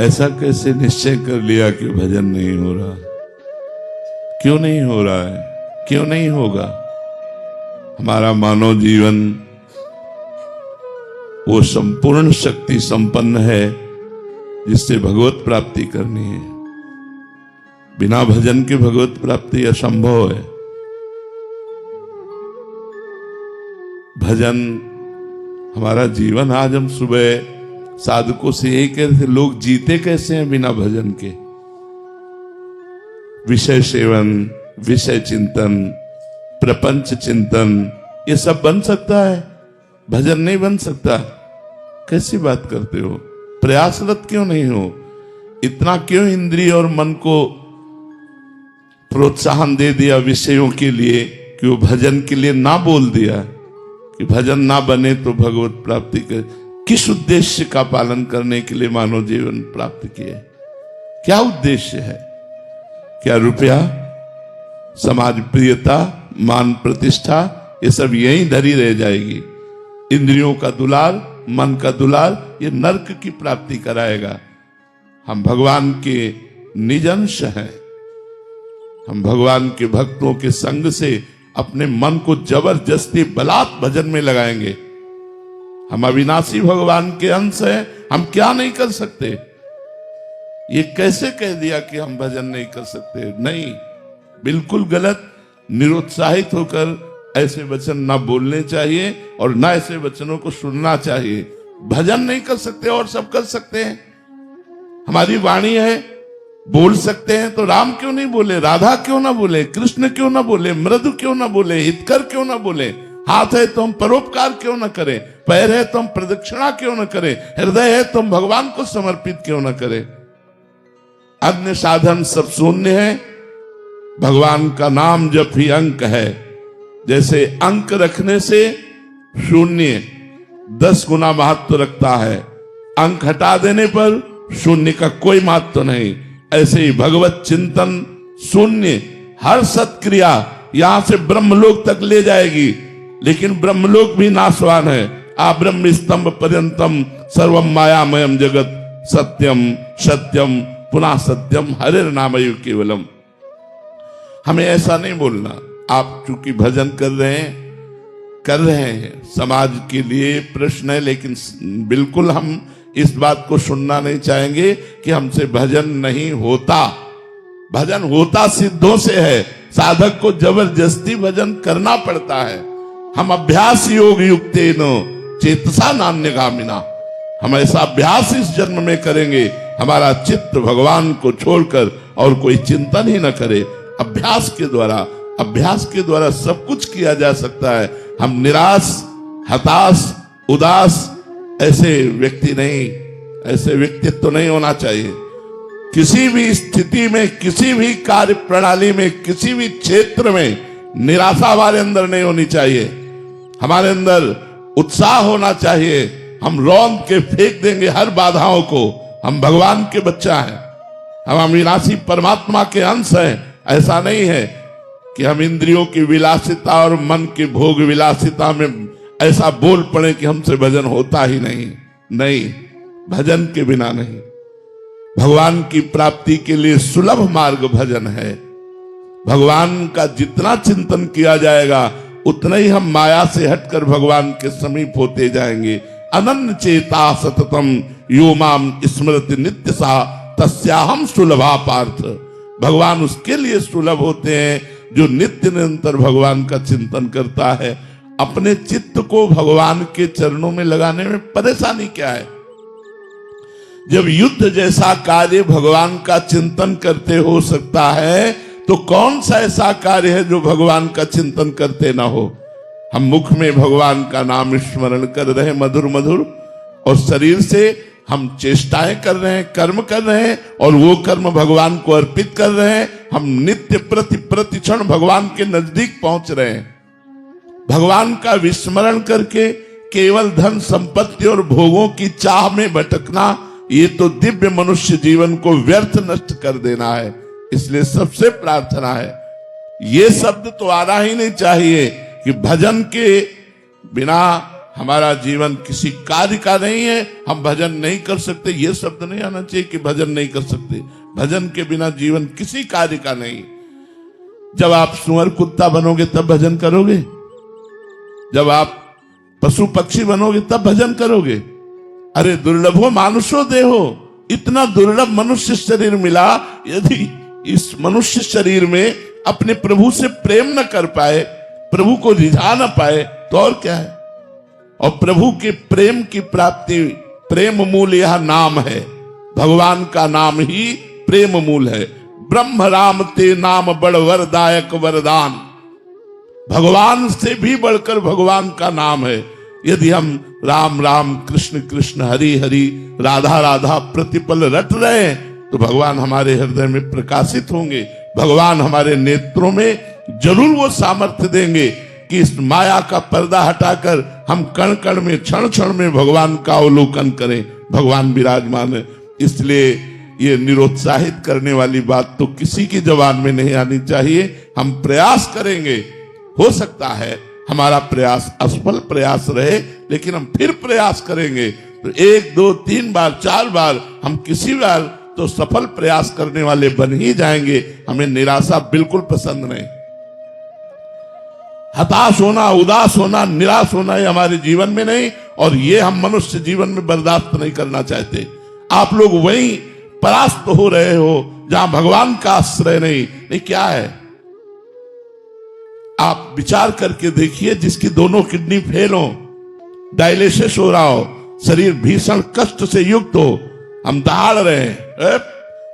ऐसा कैसे निश्चय कर लिया कि भजन नहीं हो रहा? क्यों नहीं हो रहा है? क्यों नहीं होगा? हमारा मानव जीवन वो संपूर्ण शक्ति संपन्न है जिससे भगवत प्राप्ति करनी है। बिना भजन के भगवत प्राप्ति असंभव है। भजन हमारा जीवन। आज हम सुबह साधकों से यही कह रहे थे, लोग जीते कैसे हैं बिना भजन के? विषय सेवन, विषय चिंतन, प्रपंच चिंतन, ये सब बन सकता है, भजन नहीं बन सकता। कैसी बात करते हो? प्रयासरत क्यों नहीं हो? इतना क्यों इंद्रिय और मन को प्रोत्साहन दे दिया विषयों के लिए कि वो भजन के लिए ना बोल दिया कि भजन ना बने तो भगवत प्राप्ति कर? किस उद्देश्य का पालन करने के लिए मानव जीवन प्राप्त किए? क्या उद्देश्य है? क्या रुपया, समाज प्रियता, मान प्रतिष्ठा, ये सब यहीं धरी रह जाएगी? इंद्रियों का दुलार, मन का दुलार, ये नरक की प्राप्ति कराएगा। हम भगवान के निज अंश हैं। हम भगवान के भक्तों के संग से अपने मन को जबरदस्ती बलात् भजन में लगाएंगे। हम अविनाशी भगवान के अंश हैं, हम क्या नहीं कर सकते? ये कैसे कह दिया कि हम भजन नहीं कर सकते? नहीं, बिल्कुल गलत। निरुत्साहित होकर ऐसे वचन ना बोलने चाहिए और ना ऐसे वचनों को सुनना चाहिए। भजन नहीं कर सकते और सब कर सकते हैं। हमारी वाणी है, बोल सकते हैं, तो राम क्यों नहीं बोले? राधा क्यों ना बोले? कृष्ण क्यों ना बोले? मृदु क्यों ना बोले? हितकर क्यों ना बोले? हाथ है तो हम परोपकार क्यों ना करें? पैर है तो हम प्रदक्षिणा क्यों ना करें? हृदय है तो हम भगवान को समर्पित क्यों ना करें? अन्य साधन सब शून्य है। भगवान का नाम जप ही अंक है। जैसे अंक रखने से शून्य 10 गुना महत्व रखता है, अंक हटा देने पर शून्य का कोई महत्व नहीं। ऐसे ही भगवत चिंतन शून्य, हर सत्क्रिया यहां से ब्रह्मलोक तक ले जाएगी, लेकिन ब्रह्मलोक भी नाशवान है। आ ब्रह्म स्तंभ पर्यंतम सर्वम मायामयम जगत सत्यम सत्यम पुनः सत्यम हरे नामयु केवलम। हमें ऐसा नहीं बोलना। आप चूंकि भजन कर रहे हैं, समाज के लिए प्रश्न है, लेकिन बिल्कुल हम इस बात को सुनना नहीं चाहेंगे कि हमसे भजन नहीं होता। भजन होता सिद्धों से है। साधक को जबरदस्ती भजन करना पड़ता है। हम अभ्यास योग युक्तेन चेतसा नान्यगामिना। हम ऐसा अभ्यास इस जन्म में करेंगे, हमारा चित्त भगवान को छोड़कर और कोई चिंतन ही न करे। अभ्यास के द्वारा सब कुछ किया जा सकता है। हम निराश, हताश, उदास ऐसे व्यक्ति नहीं, ऐसे व्यक्तित्व नहीं होना चाहिए। किसी भी स्थिति में, किसी भी कार्य प्रणाली में, किसी भी क्षेत्र में निराशा हमारे अंदर नहीं होनी चाहिए। हमारे अंदर उत्साह होना चाहिए। हम रौंद के फेंक देंगे हर बाधाओं को। हम भगवान के बच्चा हैं, हम अविनाशी परमात्मा के अंश हैं। ऐसा नहीं है कि हम इंद्रियों की विलासिता और मन की भोग विलासिता में ऐसा बोल पड़े कि हमसे भजन होता ही नहीं। नहीं, भजन के बिना नहीं। भगवान की प्राप्ति के लिए सुलभ मार्ग भजन है। भगवान का जितना चिंतन किया जाएगा उतना ही हम माया से हटकर भगवान के समीप होते जाएंगे। अनन्य चेता सततम यो माम स्मृति नित्य सा तस्याहम सुलभा पार्थ। भगवान उसके लिए सुलभ होते हैं जो नित्य निरंतर भगवान का चिंतन करता है। अपने चित्त को भगवान के चरणों में लगाने में परेशानी क्या है? जब युद्ध जैसा कार्य भगवान का चिंतन करते हो सकता है, तो कौन सा ऐसा कार्य है जो भगवान का चिंतन करते ना हो? हम मुख में भगवान का नाम स्मरण कर रहे हैं मधुर मधुर, और शरीर से हम चेष्टाएं कर रहे हैं, कर्म कर रहे हैं, और वो कर्म भगवान को अर्पित कर रहे हैं। हम नित्य प्रतिक्षण भगवान के नजदीक पहुंच रहे हैं। भगवान का विस्मरण करके केवल धन संपत्ति और भोगों की चाह में भटकना, ये तो दिव्य मनुष्य जीवन को व्यर्थ नष्ट कर देना है। इसलिए सबसे प्रार्थना है, ये शब्द तो आना ही नहीं चाहिए कि भजन के बिना हमारा जीवन किसी कार्य का नहीं है, हम भजन नहीं कर सकते, ये शब्द नहीं आना चाहिए कि भजन नहीं कर सकते। भजन के बिना जीवन किसी कार्य का नहीं। जब आप सुअर कुत्ता बनोगे तब भजन करोगे, जब आप पशु पक्षी बनोगे तब भजन करोगे। अरे दुर्लभो मानुषो देहो, इतना दुर्लभ मनुष्य शरीर मिला, यदि इस मनुष्य शरीर में अपने प्रभु से प्रेम न कर पाए, प्रभु को रिझा न पाए तो और क्या है। और प्रभु के प्रेम की प्राप्ति, प्रेम मूल यह नाम है, भगवान का नाम ही प्रेम मूल है। ब्रह्म राम ते नाम बड़ वरदायक वरदान, भगवान से भी बढ़कर भगवान का नाम है। यदि हम राम राम कृष्ण कृष्ण हरि हरि राधा राधा प्रतिपल रट रहे हैं तो भगवान हमारे हृदय में प्रकाशित होंगे, भगवान हमारे नेत्रों में जरूर वो सामर्थ्य देंगे कि इस माया का पर्दा हटाकर हम कण कण में क्षण क्षण में भगवान का अवलोकन करें। भगवान विराजमान है। इसलिए ये निरुत्साहित करने वाली बात तो किसी की जबान में नहीं आनी चाहिए। हम प्रयास करेंगे, हो सकता है हमारा प्रयास असफल प्रयास रहे, लेकिन हम फिर प्रयास करेंगे तो 1 2 3 बार 4 बार हम किसी बार तो सफल प्रयास करने वाले बन ही जाएंगे। हमें निराशा बिल्कुल पसंद नहीं। हताश होना, उदास होना, निराश होना ये हमारे जीवन में नहीं, और ये हम मनुष्य जीवन में बर्दाश्त नहीं करना चाहते। आप लोग वहीं परास्त हो रहे हो जहां भगवान का आश्रय नहीं। क्या है, आप विचार करके देखिए, जिसकी दोनों किडनी फेल हो, डायलिसिस हो रहा हो, शरीर भीषण कष्ट से युक्त हो, हम दहाड़ रहे हैं,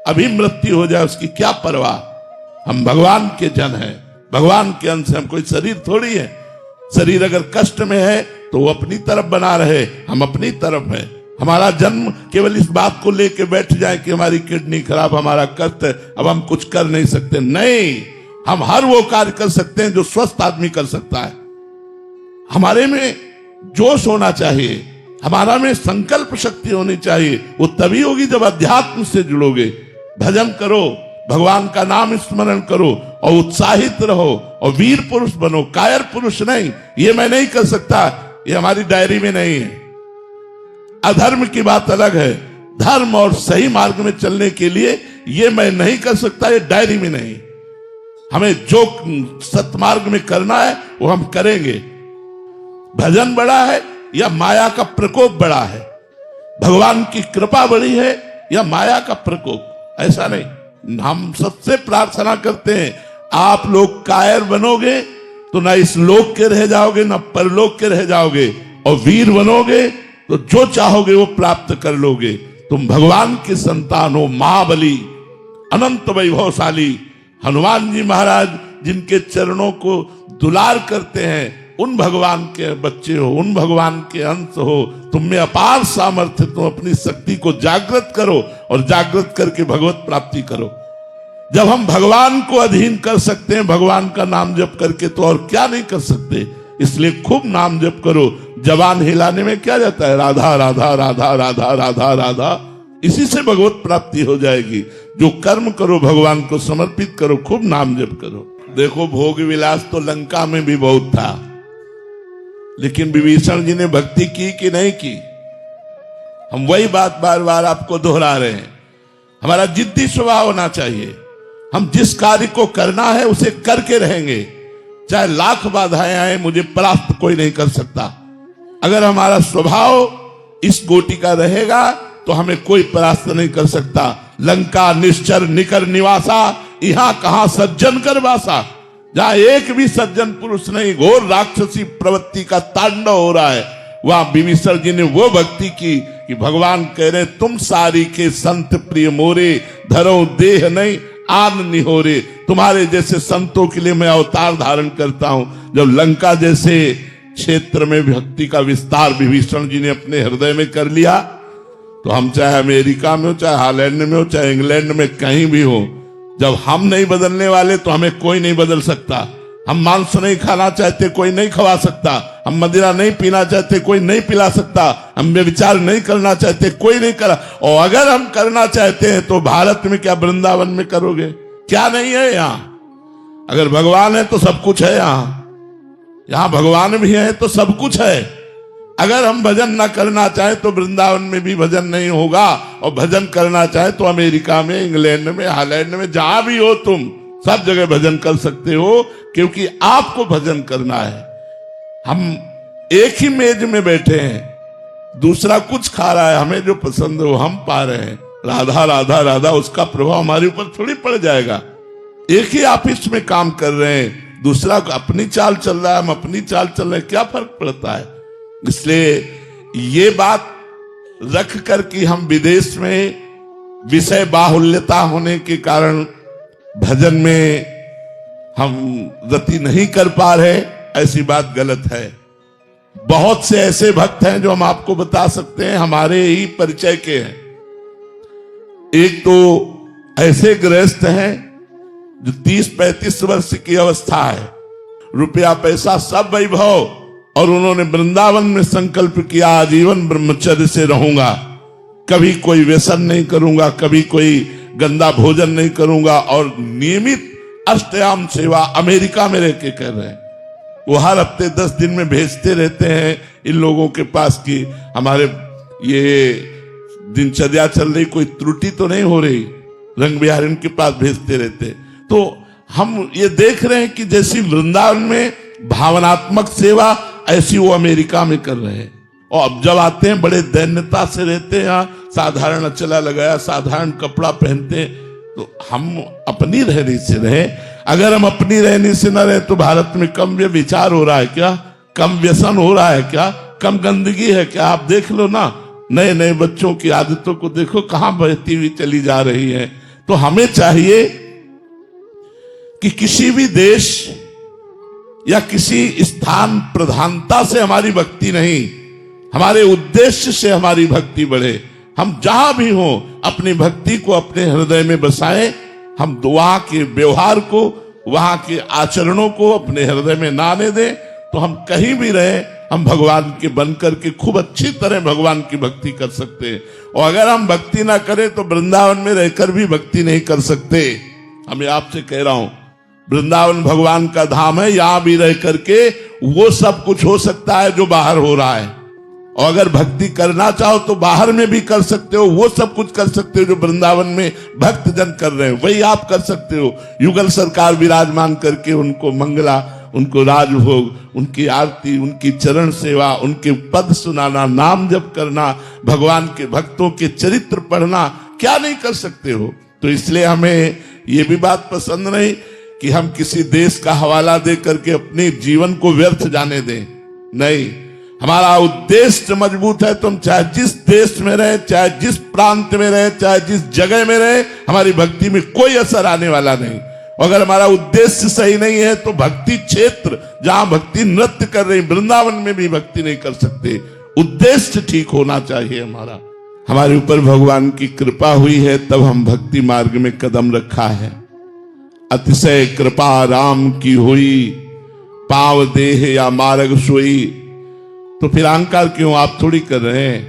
अभी मृत्यु हो जाए उसकी क्या परवाह। हम भगवान के जन हैं, भगवान के अंश, हम कोई शरीर थोड़ी है। शरीर अगर कष्ट में है तो वो अपनी तरफ बना रहे, हम अपनी तरफ है। हमारा जन्म केवल इस बात को लेके बैठ जाए कि हमारी किडनी खराब, हमारा कष्ट है, अब हम कुछ कर नहीं सकते। नहीं, हम हर वो कार्य कर सकते हैं जो स्वस्थ आदमी कर सकता है। हमारे में जोश होना चाहिए, हमारा में संकल्प शक्ति होनी चाहिए। वो तभी होगी जब अध्यात्म से जुड़ोगे। भजन करो, भगवान का नाम स्मरण करो और उत्साहित रहो और वीर पुरुष बनो, कायर पुरुष नहीं। ये मैं नहीं कर सकता, ये हमारी डायरी में नहीं है। अधर्म की बात अलग है, धर्म और सही मार्ग में चलने के लिए ये मैं नहीं कर सकता, ये डायरी में नहीं। हमें जो सतमार्ग में करना है वो हम करेंगे। भजन बड़ा है या माया का प्रकोप बड़ा है, भगवान की कृपा बड़ी है या माया का प्रकोप, ऐसा नहीं। हम सबसे प्रार्थना करते हैं, आप लोग कायर बनोगे तो ना इस लोक के रह जाओगे ना परलोक के रह जाओगे, और वीर बनोगे तो जो चाहोगे वो प्राप्त कर लोगे। तुम भगवान की संतान हो, महाबली अनंत वैभवशाली हनुमान जी महाराज जिनके चरणों को दुलार करते हैं, उन भगवान के बच्चे हो, उन भगवान के अंश हो। तुम में अपार सामर्थ्य, तुम अपनी शक्ति को जागृत करो और जागृत करके भगवत प्राप्ति करो। जब हम भगवान को अधीन कर सकते हैं भगवान का नाम जप करके, तो और क्या नहीं कर सकते। इसलिए खूब नाम जप करो। जबान हिलाने में क्या जाता है, राधा राधा राधा राधा राधा राधा, इसी से भगवत प्राप्ति हो जाएगी। जो कर्म करो भगवान को समर्पित करो, खूब नाम जप करो। देखो भोग विलास तो लंका में भी बहुत था, लेकिन विभीषण जी ने भक्ति की कि नहीं की। हम वही बात बार बार आपको दोहरा रहे हैं। हमारा जिद्दी स्वभाव होना चाहिए। हम जिस कार्य को करना है उसे करके रहेंगे, चाहे लाख बाधाएं आए, मुझे परास्त कोई नहीं कर सकता। अगर हमारा स्वभाव इस कोटि का रहेगा तो हमें कोई परास्त नहीं कर सकता। लंका निश्चर निकर निवासा, यहां कहां सज्जन कर वासा। जहां एक भी सज्जन पुरुष नहीं, घोर राक्षसी प्रवृत्ति का तांडव हो रहा है, वहां विभीषण जी ने वो भक्ति की कि भगवान कह रहे तुम सारी के संत प्रिय मोरे, धरो देह नहीं आन निहोरे। तुम्हारे जैसे संतों के लिए मैं अवतार धारण करता हूं। जब लंका जैसे क्षेत्र में भक्ति का विस्तार विभीषण जी ने अपने हृदय में कर लिया, तो हम चाहे अमेरिका में हो, चाहे हॉलैंड में हो, चाहे इंग्लैंड में कहीं भी हो, जब हम नहीं बदलने वाले तो हमें कोई नहीं बदल सकता। हम मांस नहीं खाना चाहते, कोई नहीं खवा सकता। हम मदिरा नहीं पीना चाहते, कोई नहीं पिला सकता। हम व्यभिचार नहीं करना चाहते, कोई नहीं करा। और अगर हम करना चाहते हैं तो भारत में क्या वृंदावन में करोगे? क्या नहीं है यहाँ? अगर भगवान है तो सब कुछ है। यहाँ भगवान भी है तो सब कुछ है। अगर हम भजन ना करना चाहें तो वृंदावन में भी भजन नहीं होगा, और भजन करना चाहे तो अमेरिका में, इंग्लैंड में, हॉलैंड में, जहां भी हो तुम सब जगह भजन कर सकते हो, क्योंकि आपको भजन करना है। हम एक ही मेज में बैठे हैं, दूसरा कुछ खा रहा है, हमें जो पसंद है वो हम पा रहे हैं, राधा राधा राधा, उसका प्रभाव हमारे ऊपर थोड़ी पड़ जाएगा। एक ही ऑफिस में काम कर रहे हैं, दूसरा अपनी चाल चल रहा है, हम अपनी चाल चल रहे हैं, क्या फर्क पड़ता है। इसलिए ये बात रख कर कि हम विदेश में विषय बाहुल्यता होने के कारण भजन में हम गति नहीं कर पा रहे, ऐसी बात गलत है। बहुत से ऐसे भक्त हैं जो हम आपको बता सकते हैं, हमारे ही परिचय के हैं। एक तो ऐसे गृहस्थ हैं जो 30-35 वर्ष की अवस्था है, रुपया पैसा सब वैभव, और उन्होंने वृंदावन में संकल्प किया आजीवन ब्रह्मचर्य से रहूंगा, कभी कोई व्यसन नहीं करूंगा, कभी कोई गंदा भोजन नहीं करूंगा, और नियमित अष्टयाम सेवा अमेरिका में रह के कर रहे हैं। वो हर हफ्ते 10 दिन में भेजते रहते हैं इन लोगों के पास कि हमारे ये दिनचर्या चल रही, कोई त्रुटि तो नहीं हो रही, रंग बिहारी उनके पास भेजते रहते। तो हम ये देख रहे हैं कि जैसी वृंदावन में भावनात्मक सेवा, ऐसी वो अमेरिका में कर रहे हैं। और अब जब आते हैं बड़े दैन्यता से रहते हैं, यहाँ साधारण अचला लगाया, साधारण कपड़ा पहनते हैं। तो हम अपनी रहनी से रहे। अगर हम अपनी रहनी से न रहे तो भारत में कम विचार हो रहा है क्या, कम व्यसन हो रहा है क्या, कम गंदगी है क्या? आप देख लो ना, नए नए बच्चों की आदतों को देखो कहां बहती हुई चली जा रही है। तो हमें चाहिए कि किसी भी देश या किसी स्थान प्रधानता से हमारी भक्ति नहीं, हमारे उद्देश्य से हमारी भक्ति बढ़े। हम जहां भी हों अपनी भक्ति को अपने हृदय में बसाएं। हम वहां के व्यवहार को, वहां के आचरणों को अपने हृदय में ना आने दें, तो हम कहीं भी रहे हम भगवान के बनकर के खूब अच्छी तरह भगवान की भक्ति कर सकते हैं। और अगर हम भक्ति ना करें तो वृंदावन में रहकर भी भक्ति नहीं कर सकते। मैं आपसे कह रहा हूं, वृंदावन भगवान का धाम है, यहां भी रह करके वो सब कुछ हो सकता है जो बाहर हो रहा है। और अगर भक्ति करना चाहो तो बाहर में भी कर सकते हो, वो सब कुछ कर सकते हो जो वृंदावन में भक्त जन कर रहे हैं, वही आप कर सकते हो। युगल सरकार विराजमान करके उनको मंगला, उनको राजभोग, उनकी आरती, उनकी चरण सेवा, उनके पद सुनाना, नाम जप करना, भगवान के भक्तों के चरित्र पढ़ना, क्या नहीं कर सकते हो। तो इसलिए हमें ये भी बात पसंद नहीं कि हम किसी देश का हवाला दे करके अपने जीवन को व्यर्थ जाने दें। नहीं, हमारा उद्देश्य मजबूत है तो हम चाहे जिस देश में रहे, चाहे जिस प्रांत में रहे, चाहे जिस जगह में रहे, हमारी भक्ति में कोई असर आने वाला नहीं। अगर हमारा उद्देश्य सही नहीं है तो भक्ति क्षेत्र जहां भक्ति नृत्य कर रही, वृंदावन में भी भक्ति नहीं कर सकते। उद्देश्य ठीक होना चाहिए हमारा। हमारे ऊपर भगवान की कृपा हुई है तब हम भक्ति मार्ग में कदम रखा है। अतिशय कृपा राम की हुई, पाव देह या मार्ग सोई। तो फिर अहंकार क्यों? आप थोड़ी कर रहे हैं।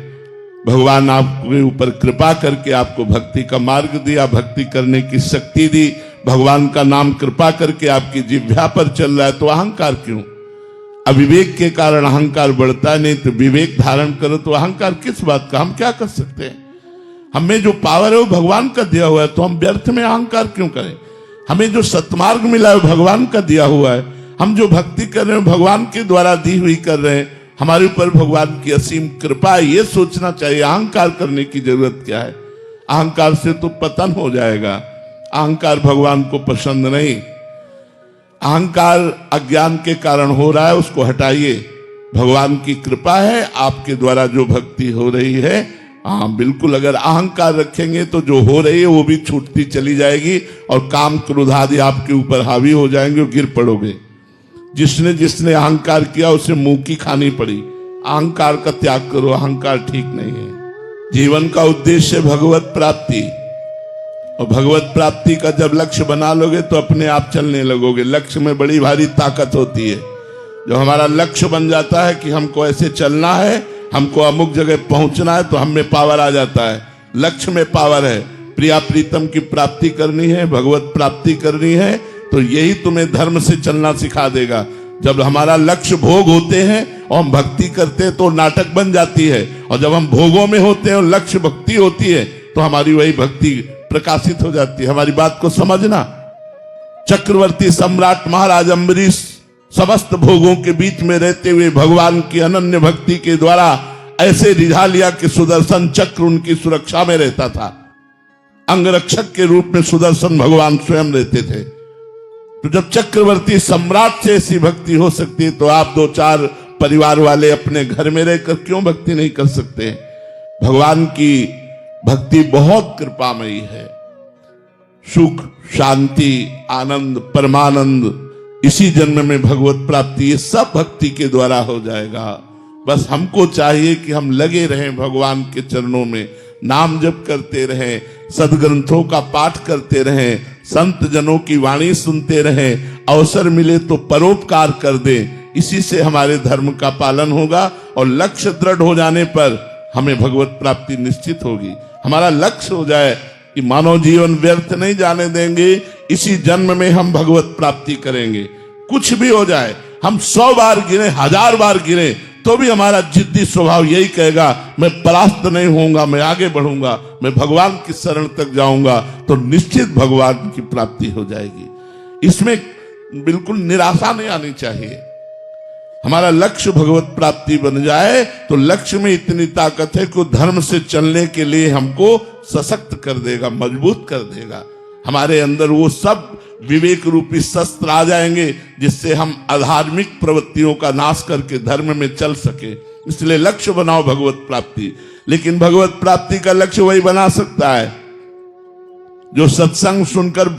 भगवान आपके ऊपर कृपा करके आपको भक्ति का मार्ग दिया, भक्ति करने की शक्ति दी, भगवान का नाम कृपा करके आपकी जिह्वा पर चल रहा है, तो अहंकार क्यों? अविवेक के कारण अहंकार बढ़ता नहीं, तो विवेक धारण करो तो अहंकार किस बात का? हम क्या कर सकते हैं? हमें जो पावर है वो भगवान का दिया हुआ है, तो हम व्यर्थ में अहंकार क्यों करें? हमें जो सत्मार्ग मिला है भगवान का दिया हुआ है, हम जो भक्ति कर रहे हैं भगवान के द्वारा दी हुई कर रहे हैं, हमारे ऊपर भगवान की असीम कृपा है, ये सोचना चाहिए। अहंकार करने की जरूरत क्या है? अहंकार से तो पतन हो जाएगा। अहंकार भगवान को पसंद नहीं। अहंकार अज्ञान के कारण हो रहा है, उसको हटाइए। भगवान की कृपा है, आपके द्वारा जो भक्ति हो रही है, हाँ बिल्कुल। अगर अहंकार रखेंगे तो जो हो रही है वो भी छूटती चली जाएगी और काम क्रोध आदि आपके ऊपर हावी हो जाएंगे और गिर पड़ोगे। जिसने जिसने अहंकार किया उसे मुंह की खानी पड़ी। अहंकार का त्याग करो, अहंकार ठीक नहीं है। जीवन का उद्देश्य भगवत प्राप्ति, और भगवत प्राप्ति का जब लक्ष्य बना लोगे तो अपने आप चलने लगोगे। लक्ष्य में बड़ी भारी ताकत होती है। जब हमारा लक्ष्य बन जाता है कि हमको ऐसे चलना है, हमको अमुक जगह पहुंचना है, तो हम में पावर आ जाता है। लक्ष्य में पावर है। प्रिया प्रीतम की प्राप्ति करनी है, भगवत प्राप्ति करनी है, तो यही तुम्हें धर्म से चलना सिखा देगा। जब हमारा लक्ष्य भोग होते हैं और हम भक्ति करते हैं तो नाटक बन जाती है, और जब हम भोगों में होते हैं और लक्ष्य भक्ति होती है तो हमारी वही भक्ति प्रकाशित हो जाती है। हमारी बात को समझना। चक्रवर्ती सम्राट महाराज अम्बरीश समस्त भोगों के बीच में रहते हुए भगवान की अनन्य भक्ति के द्वारा ऐसे रिझा लिया कि सुदर्शन चक्र उनकी सुरक्षा में रहता था। अंगरक्षक के रूप में सुदर्शन भगवान स्वयं रहते थे। तो जब चक्रवर्ती सम्राट से ऐसी भक्ति हो सकती है तो आप दो चार परिवार वाले अपने घर में रहकर क्यों भक्ति नहीं कर सकते? भगवान की भक्ति बहुत कृपामयी है। सुख, शांति, आनंद, परमानंद इसी जन्म में भगवत प्राप्ति, ये सब भक्ति के द्वारा हो जाएगा। बस हमको चाहिए कि हम लगे रहें भगवान के चरणों में, नाम जप करते रहें, सदग्रंथों का पाठ करते रहें, संत जनों की वाणी सुनते रहें, अवसर मिले तो परोपकार कर दें। इसी से हमारे धर्म का पालन होगा और लक्ष्य दृढ़ हो जाने पर हमें भगवत प्राप्ति निश्चित होगी। हमारा लक्ष्य हो जाए कि मानव जीवन व्यर्थ नहीं जाने देंगे, इसी जन्म में हम भगवत प्राप्ति करेंगे। कुछ भी हो जाए, हम 100 बार गिरे, 1000 बार गिरे, तो भी हमारा जिद्दी स्वभाव यही कहेगा मैं परास्त नहीं होऊंगा, मैं आगे बढ़ूंगा, मैं भगवान की शरण तक जाऊंगा, तो निश्चित भगवान की प्राप्ति हो जाएगी। इसमें बिल्कुल निराशा नहीं आनी चाहिए। हमारा लक्ष्य भगवत प्राप्ति बन जाए तो लक्ष्य में इतनी ताकत है कि धर्म से चलने के लिए हमको सशक्त कर देगा, मजबूत कर देगा। हमारे अंदर वो सब विवेक रूपी शस्त्र आ जाएंगे जिससे हम अधार्मिक प्रवृत्तियों का नाश करके धर्म में चल सके। इसलिए लक्ष्य बनाओ भगवत प्राप्ति। लेकिन भगवत प्राप्ति का लक्ष्य वही बना सकता है जो सत्संग सुनकर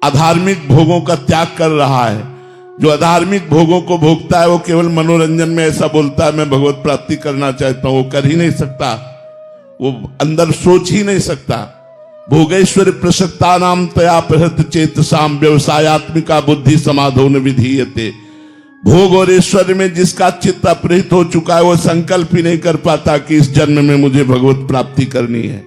अधार्मिक भोगों का त्याग कर रहा है। जो अधार्मिक भोगों को भोगता है वो केवल मनोरंजन में ऐसा बोलता है मैं भगवत प्राप्ति करना चाहता हूं, वो कर ही नहीं सकता, वो अंदर सोच ही नहीं सकता। भोगेश्वर प्रसक्ता नाम तया प्रहृत चेतसाम व्यवसायत्मिका बुद्धि समाधो न विधीयते। भोग और ऐश्वर्य में जिसका चित्त अपहृत हो चुका है वो संकल्प ही नहीं कर पाता कि इस जन्म में मुझे भगवत प्राप्ति करनी है।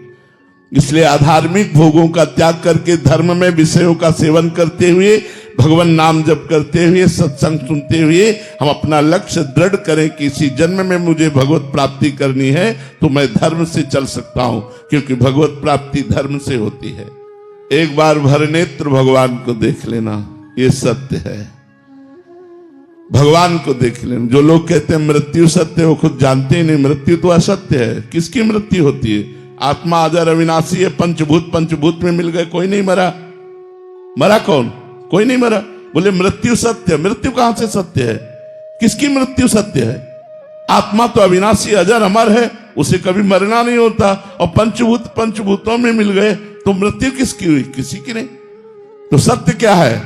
इसलिए अधार्मिक भोगों का त्याग करके धर्म में विषयों का सेवन करते हुए, भगवान नाम जप करते हुए, सत्संग सुनते हुए हम अपना लक्ष्य दृढ़ करें कि इसी जन्म में मुझे भगवत प्राप्ति करनी है तो मैं धर्म से चल सकता हूं, क्योंकि भगवत प्राप्ति धर्म से होती है। एक बार भर नेत्र भगवान को देख लेना, ये सत्य है। भगवान को देख लेना। जो लोग कहते हैं मृत्यु सत्य, वो खुद जानते ही नहीं मृत्यु तो असत्य है। किसकी मृत्यु होती है? आत्मा अजर अविनाशी है। पंचभूत में मिल गए, कोई नहीं मरा। मरा कौन? कोई नहीं मरा। बोले मृत्यु सत्य, मृत्यु कहां से सत्य है? किसकी मृत्यु सत्य है? आत्मा तो अविनाशी अजर अमर है, उसे कभी मरना नहीं होता। और पंचभूतों में मिल गए तो मृत्यु किसकी हुई? किसी की नहीं। तो सत्य क्या है?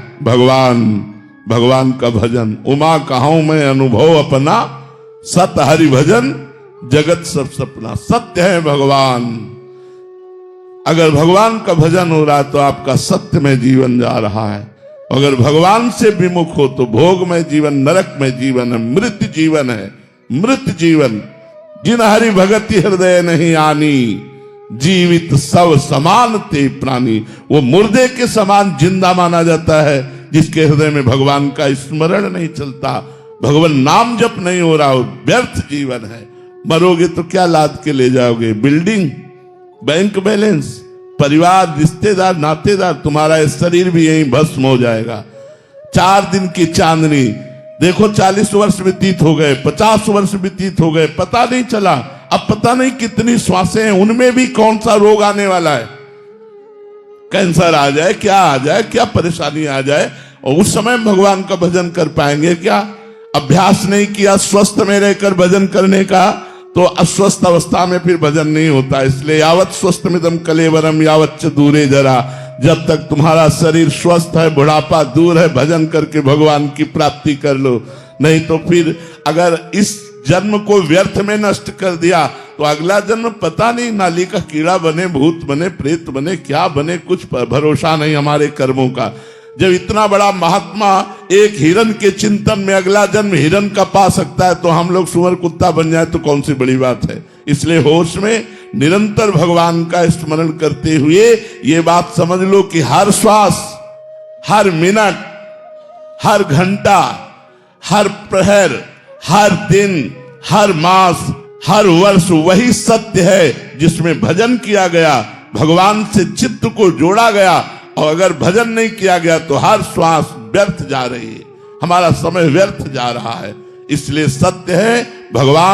भगवान का भजन। उमा कहाऊं मैं अनुभव अपना, सत हरि भजन जगत सब सपना। सत्य है भगवान। अगर भगवान का भजन हो रहा है तो आपका सत्य में जीवन जा रहा है। अगर भगवान से विमुख हो तो भोग में जीवन, नरक में जीवन है, मृत जीवन है। मृत जीवन जिन हरि भगति हृदय नहीं आनी, जीवित सब समान ते प्राणी। वो मुर्दे के समान जिंदा माना जाता है जिसके हृदय में भगवान का स्मरण नहीं चलता, भगवान नाम जप नहीं हो रहा हो। व्यर्थ जीवन है। मरोगे तो क्या लाद के ले जाओगे? बिल्डिंग, बैंक बैलेंस, परिवार, रिश्तेदार, नातेदार, तुम्हारा शरीर भी यहीं भस्म हो जाएगा। 4 दिन की चांदनी देखो, 40 वर्ष व्यतीत हो गए, 50 वर्ष व्यतीत हो गए, पता नहीं चला। अब पता नहीं कितनी श्वासें हैं, उनमें भी कौन सा रोग आने वाला है। कैंसर आ जाए, क्या आ जाए, क्या परेशानी आ जाए, और उस समय भगवान का भजन कर पाएंगे क्या? अभ्यास नहीं किया स्वस्थ में रहकर भजन करने का तो अस्वस्थ अवस्था में फिर भजन नहीं होता। इसलिए यावत स्वस्थ मिदम कलेवरम यावत च दूरे जरा। जब तक तुम्हारा शरीर स्वस्थ है, बुढ़ापा दूर है, भजन करके भगवान की प्राप्ति कर लो। नहीं तो फिर अगर इस जन्म को व्यर्थ में नष्ट कर दिया तो अगला जन्म पता नहीं, नाली का कीड़ा बने, भूत बने, प्रेत बने, क्या बने, कुछ भरोसा नहीं हमारे कर्मों का। जब इतना बड़ा महात्मा एक हिरन के चिंतन में अगला जन्म हिरन का पा सकता है तो हम लोग सुअर कुत्ता बन जाए तो कौन सी बड़ी बात है। इसलिए होश में निरंतर भगवान का स्मरण करते हुए ये बात समझ लो कि हर श्वास, हर मिनट, हर घंटा, हर प्रहर, हर दिन, हर मास, हर वर्ष वही सत्य है जिसमें भजन किया गया, भगवान से चित्त को जोड़ा गया। और अगर भजन नहीं किया गया तो हर श्वास व्यर्थ जा रही है, हमारा समय व्यर्थ जा रहा है। इसलिए सत्य है भगवान